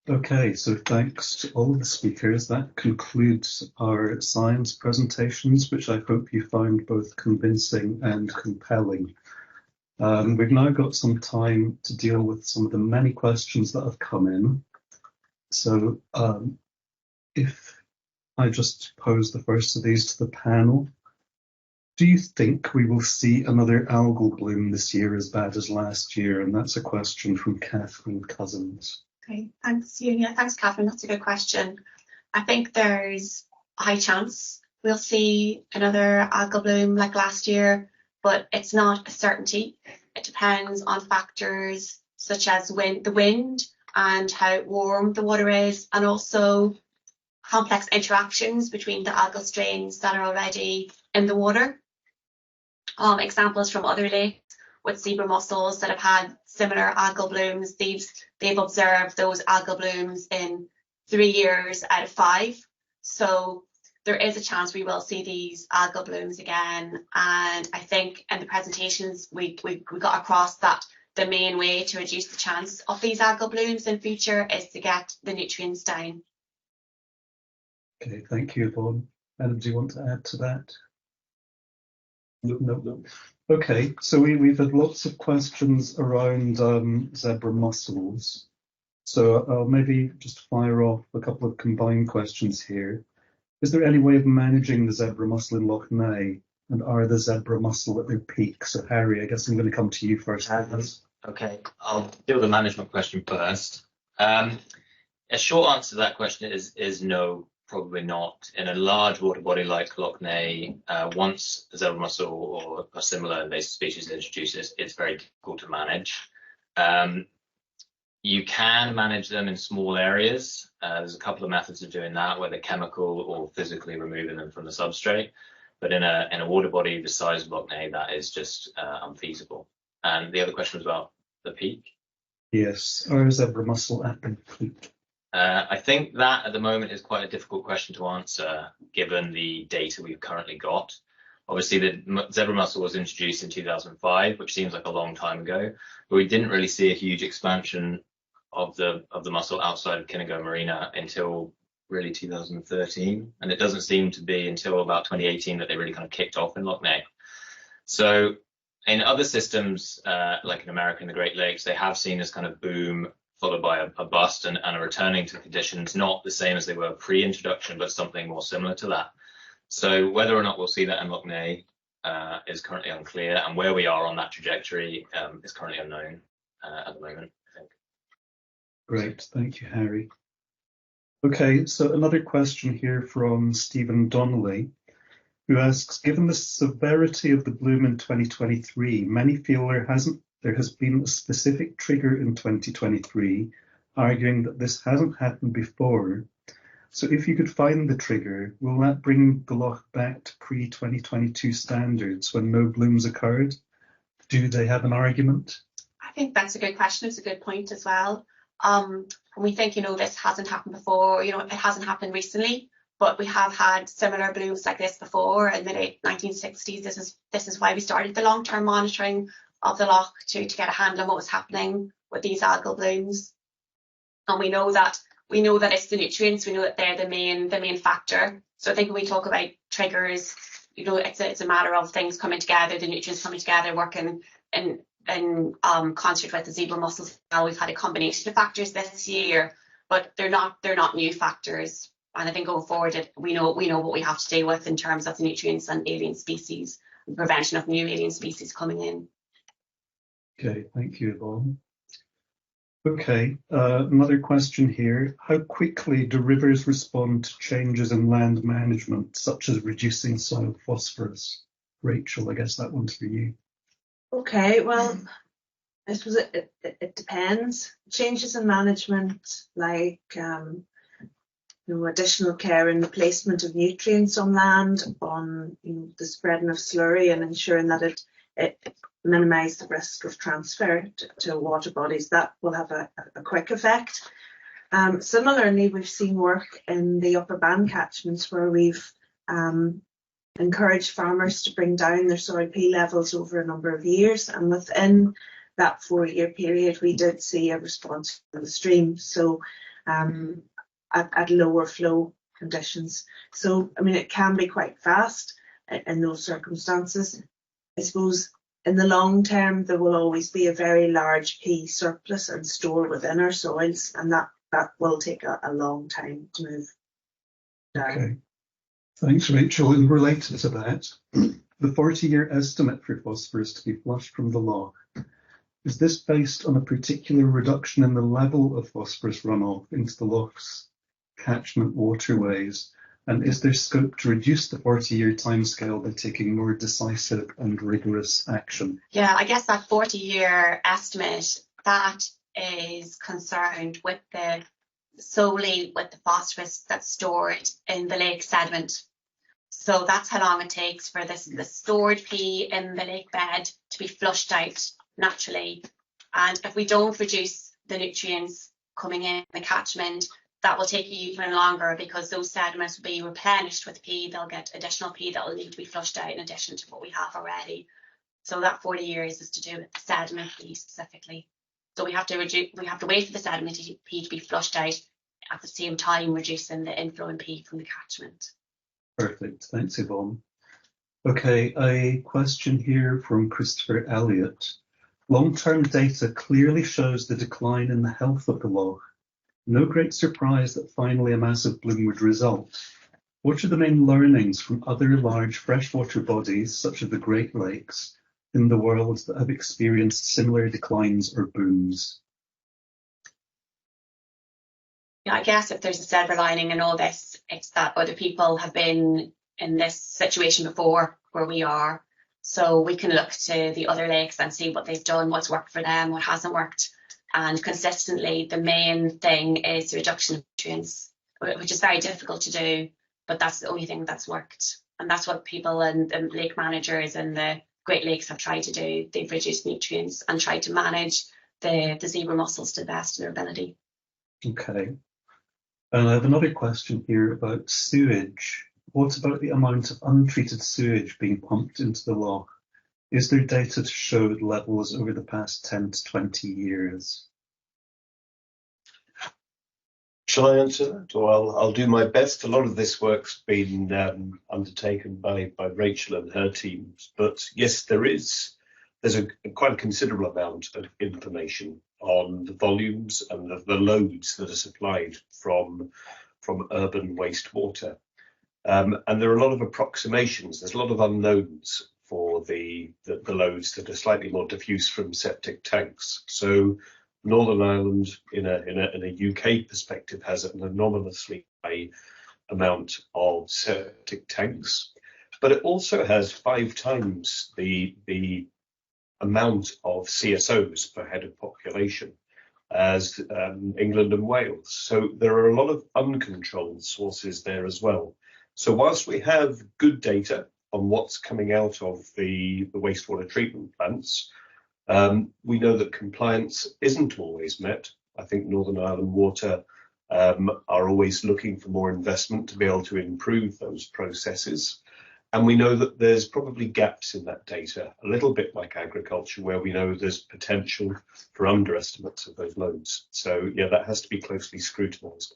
Okay, so thanks to all the speakers. That concludes our science presentations, which I hope you found both convincing and compelling. We've now got some time to deal with some of the many questions that have come in. So if I just pose the first of these to the panel, do you think we will see another algal bloom this year as bad as last year? And that's a question from Catherine Cousins. Okay, thanks, Neagh. Thanks, Catherine. That's a good question. I think there's a high chance we'll see another algal bloom like last year, but it's not a certainty. It depends on factors such as the wind and how warm the water is, and also complex interactions between the algal strains that are already in the water. Examples from other lakes with zebra mussels that have had similar algal blooms, they've observed those algal blooms in 3 years out of 5. So there is a chance we will see these algal blooms again. And I think in the presentations we got across that the main way to reduce the chance of these algal blooms in future is to get the nutrients down. Okay, thank you, Yvonne. Adam, do you want to add to that? No. Okay, so we've had lots of questions around zebra mussels. So I'll maybe just fire off a couple of combined questions here. Is there any way of managing the zebra mussel in Lough Neagh? And are the zebra mussel at their peak? So Harry, I guess I'm going to come to you first. Okay, I'll deal with the management question first. A short answer to that question is no. Probably not. In a large water body like Lough Neagh, once a zebra mussel or a similar invasive species is introduced, it's very difficult to manage. You can manage them in small areas. There's a couple of methods of doing that, whether chemical or physically removing them from the substrate. But in a water body the size of Lough Neagh, that is just unfeasible. And the other question was about the peak. Yes, are zebra mussel at their peak? I think that at the moment is quite a difficult question to answer, given the data we've currently got. Obviously, the zebra mussel was introduced in 2005, which seems like a long time ago, but we didn't really see a huge expansion of the mussel outside of Kinago Marina until really 2013, and it doesn't seem to be until about 2018 that they really kind of kicked off in Lough Neagh. So in other systems, like in America and the Great Lakes, they have seen this kind of boom followed by a bust and a returning to conditions not the same as they were pre-introduction, but something more similar to that. So whether or not we'll see that in Lough Neagh is currently unclear, and where we are on that trajectory is currently unknown at the moment, I think. Great, thank you, Harry. Okay, so another question here from Stephen Donnelly, who asks, given the severity of the bloom in 2023, many feel there has been a specific trigger in 2023, arguing that this hasn't happened before. So if you could find the trigger, will that bring the Lough back to pre-2022 standards when no blooms occurred? Do they have an argument? I think that's a good question. It's a good point as well. We think, this hasn't happened before, it hasn't happened recently, but we have had similar blooms like this before in the late 1960s. This is why we started the long-term monitoring of the Lough to get a handle on what was happening with these algal blooms. And we know that it's the nutrients. We know that they're the main factor. So I think when we talk about triggers, it's a matter of things coming together, the nutrients coming together, working in concert with the zebra mussels. Now we've had a combination of factors this year, but they're not new factors. And I think going forward, we know what we have to deal with in terms of the nutrients and alien species. prevention of new alien species coming in. Okay, thank you, Yvonne. Okay, another question here. How quickly do rivers respond to changes in land management, such as reducing soil phosphorus? Rachel, I guess that one's for you. Okay, well, I suppose it depends. Changes in management, like additional care and replacement of nutrients on land, on the spreading of slurry and ensuring that it minimise the risk of transfer to water bodies, that will have a quick effect. Similarly, we've seen work in the upper band catchments where we've encouraged farmers to bring down their soil P levels over a number of years, and within that 4-year period we did see a response from the stream, so at lower flow conditions. So I mean, it can be quite fast in those circumstances. I suppose in the long term there will always be a very large P surplus and store within our soils, and that will take a long time to move down. Okay, thanks, Rachel. And related to that, the 40-year estimate for phosphorus to be flushed from the Lough, is this based on a particular reduction in the level of phosphorus runoff into the Lough's catchment waterways? And is there scope to reduce the 40-year timescale by taking more decisive and rigorous action? Yeah, I guess that 40-year estimate, that is concerned with solely with the phosphorus that's stored in the lake sediment. So that's how long it takes for the stored P in the lake bed to be flushed out naturally. And if we don't reduce the nutrients coming in the catchment, that will take even longer, because those sediments will be replenished with P. They'll get additional P that will need to be flushed out in addition to what we have already. So that 40 years is to do with the sediment P specifically. So we have to wait for the sediment P to be flushed out, at the same time reducing the inflow P from the catchment. Perfect, thanks, Yvonne. Okay, a question here from Christopher Elliott. Long-term data clearly shows the decline in the health of the Lough. No great surprise that finally a massive bloom would result. What are the main learnings from other large freshwater bodies, such as the Great Lakes, in the world that have experienced similar declines or booms? Yeah, I guess if there's a silver lining in all this, it's that other people have been in this situation before where we are. So we can look to the other lakes and see what they've done, what's worked for them, what hasn't worked. And consistently, the main thing is the reduction of nutrients, which is very difficult to do, but that's the only thing that's worked. And that's what people and lake managers and the Great Lakes have tried to do. They've reduced nutrients and tried to manage the zebra mussels to the best of their ability. Okay. And I have another question here about sewage. What about the amount of untreated sewage being pumped into the Lough? Is there data to show levels over the past 10 to 20 years? Shall I answer that? Or I'll do my best. A lot of this work's been undertaken by Rachel and her teams. But yes, there's quite a considerable amount of information on the volumes and the loads that are supplied from urban wastewater. And there are a lot of approximations. There's a lot of unknowns for the loads that are slightly more diffuse from septic tanks. So Northern Ireland, in a UK perspective, has an anomalously high amount of septic tanks, but it also has 5 times the amount of CSOs per head of population as England and Wales. So there are a lot of uncontrolled sources there as well. So whilst we have good data on what's coming out of the wastewater treatment plants, we know that compliance isn't always met. I think Northern Ireland Water are always looking for more investment to be able to improve those processes. And we know that there's probably gaps in that data, a little bit like agriculture, where we know there's potential for underestimates of those loads. So yeah, that has to be closely scrutinised.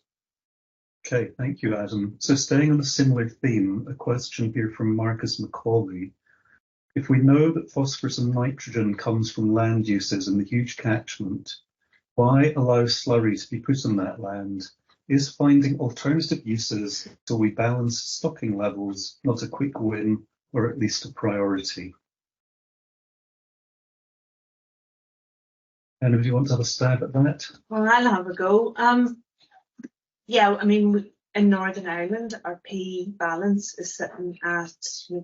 Okay, thank you, Adam. So staying on a similar theme, a question here from Marcus Macaulay. If we know that phosphorus and nitrogen comes from land uses in the huge catchment, why allow slurry to be put on that land? Is finding alternative uses till we balance stocking levels not a quick win or at least a priority? And if you want to have a stab at that? Well, I'll have a go. Yeah, I mean, in Northern Ireland, our P balance is sitting at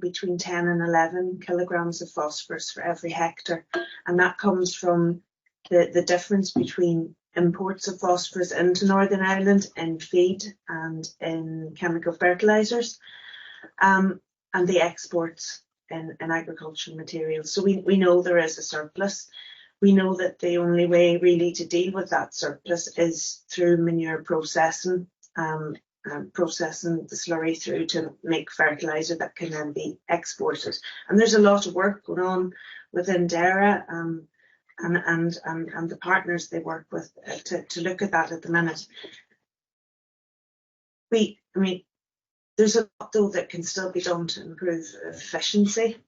between 10 and 11 kilograms of phosphorus for every hectare. And that comes from the difference between imports of phosphorus into Northern Ireland in feed and in chemical fertilisers, and the exports in agricultural materials. So we know there is a surplus. We know that the only way really to deal with that surplus is through manure processing, processing the slurry through to make fertiliser that can then be exported. And there's a lot of work going on within DAERA and the partners they work with to look at that at the minute. I mean, there's a lot though that can still be done to improve efficiency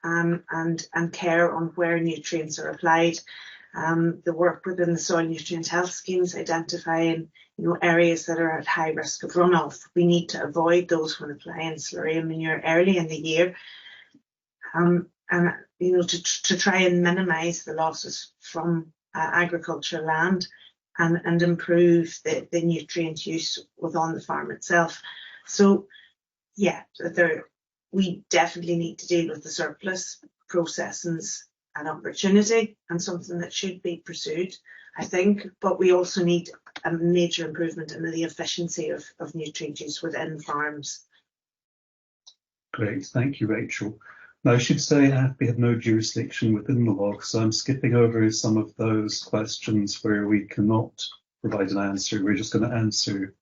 and care on where nutrients are applied. The work within the soil nutrient health schemes identifying areas that are at high risk of runoff. We need to avoid those when applying slurry and manure early in the year, and to try and minimise the losses from agricultural land and improve the nutrient use within the farm itself. So yeah, we definitely need to deal with the surplus. Processing's an opportunity and something that should be pursued, I think, but we also need a major improvement in the efficiency of nutrient use within farms. Great, thank you, Rachel. Now, I should say AFBI have no jurisdiction within the Lough, so I'm skipping over some of those questions where we cannot provide an answer. We're just going to answer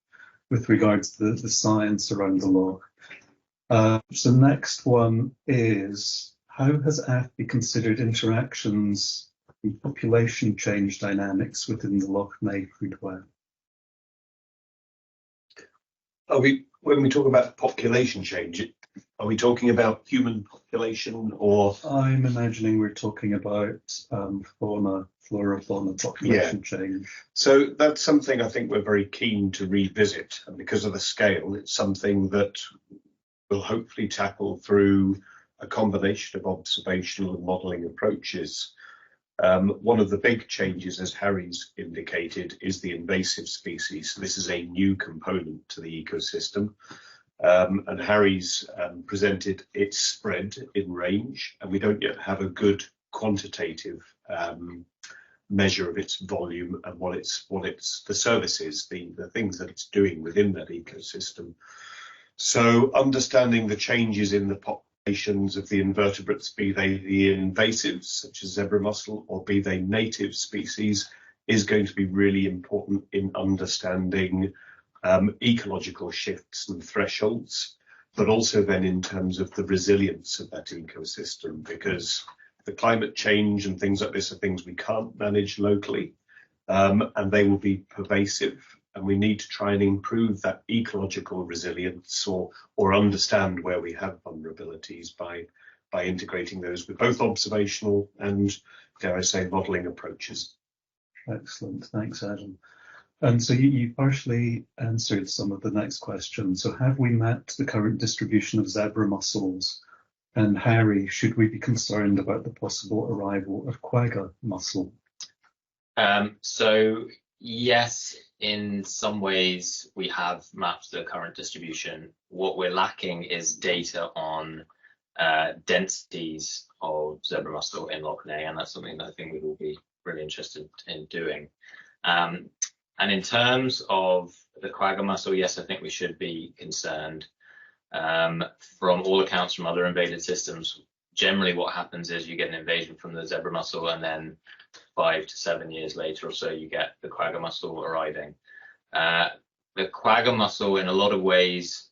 with regards to the science around the Lough. So the next one is, how has AFBI considered interactions and population change dynamics within the Lough Neagh food web? When we talk about population change, are we talking about human population or? I'm imagining we're talking about flora-fauna population change. So that's something I think we're very keen to revisit, and because of the scale, it's something that we'll hopefully tackle through a combination of observational and modelling approaches. One of the big changes, as Harry's indicated, is the invasive species. This is a new component to the ecosystem, and Harry's presented its spread in range, and we don't yet have a good quantitative measure of its volume and what the services, the things that it's doing within that ecosystem. So understanding the changes in the populations of the invertebrates, be they the invasives such as zebra mussel or be they native species, is going to be really important in understanding ecological shifts and thresholds, but also then in terms of the resilience of that ecosystem, because the climate change and things like this are things we can't manage locally, and they will be pervasive. And we need to try and improve that ecological resilience or understand where we have vulnerabilities by integrating those with both observational and, dare I say, modelling approaches. Excellent, thanks, Adam. And so you partially answered some of the next questions. So have we mapped the current distribution of zebra mussels? And Harry, should we be concerned about the possible arrival of quagga mussel? So yes, in some ways we have mapped the current distribution. What we're lacking is data on densities of zebra mussel in Lough Neagh, and that's something that I think we will be really interested in doing. And in terms of the quagga mussel, yes, I think we should be concerned. From all accounts from other invaded systems, generally what happens is you get an invasion from the zebra mussel, and then 5 to 7 years later or so you get the quagga mussel arriving. The quagga mussel in a lot of ways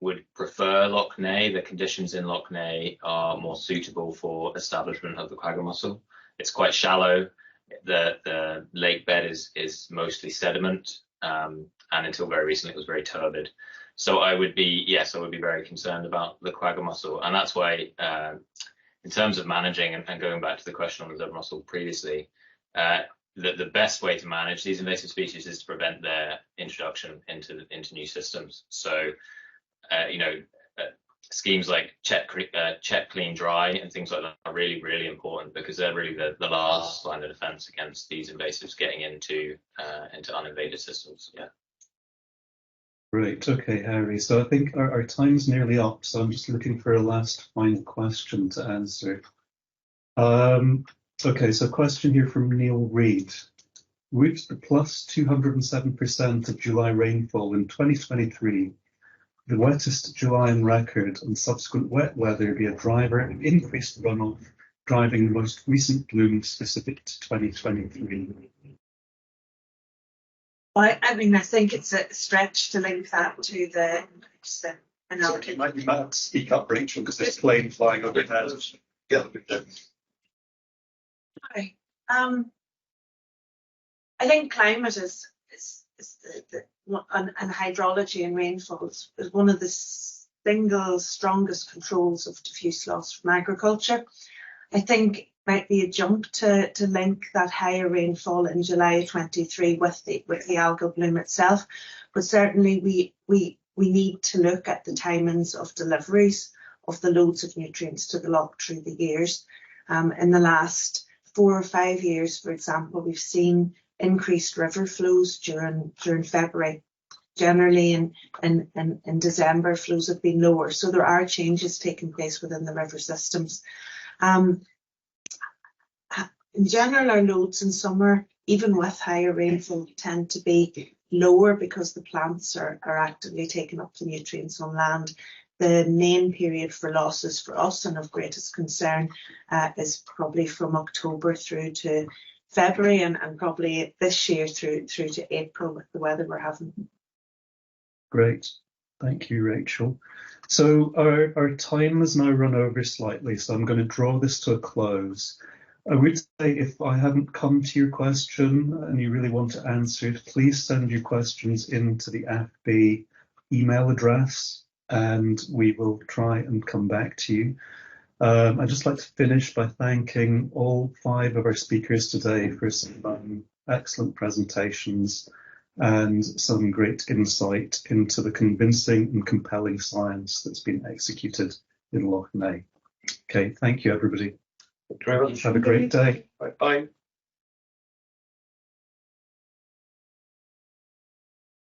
would prefer Lough Neagh. The conditions in Lough Neagh are more suitable for establishment of the quagga mussel. It's quite shallow. The lake bed is mostly sediment, and until very recently it was very turbid. So I would be very concerned about the quagga mussel, and that's why in terms of managing and going back to the question on the zebra mussel previously, the best way to manage these invasive species is to prevent their introduction into new systems. So schemes like check, clean, dry, and things like that are really, really important, because they're really the last line of defence against these invasives getting into uninvaded systems. Yeah. Great. Okay, Harry. So I think our time's nearly up. So I'm just looking for a last final question to answer. Okay, so a question here from Neil Reid. Would the plus 207% of July rainfall in 2023, the wettest July on record, and subsequent wet weather be a driver of increased runoff, driving the most recent bloom specific to 2023? I mean, I think it's a stretch to link that to the Sorry, might be mad. Speak up, Rachel, because there's plane flying overhead. Yeah. Hi. I think climate is and hydrology and rainfalls is one of the single strongest controls of diffuse loss from agriculture. I think it might be a jump to link that higher rainfall in July 23 with the algal bloom itself, but certainly we need to look at the timings of deliveries of the loads of nutrients to the Lough through the years. In the last 4 or 5 years, for example, we've seen increased river flows during February. Generally in December, flows have been lower. So there are changes taking place within the river systems. In general, our loads in summer, even with higher rainfall, tend to be lower because the plants are actively taking up the nutrients on land. The main period for losses for us and of greatest concern is probably from October through to February, and probably this year through to April with the weather we're having. Great. Thank you, Rachel. So our time has now run over slightly, so I'm going to draw this to a close. I would say if I haven't come to your question and you really want to answer it, please send your questions into the AFBI email address and we will try and come back to you. I'd just like to finish by thanking all 5 of our speakers today for some excellent presentations and some great insight into the convincing and compelling science that's been executed in Lough Neagh. Okay, thank you, everybody. Thank you very much. Have a great day. Bye.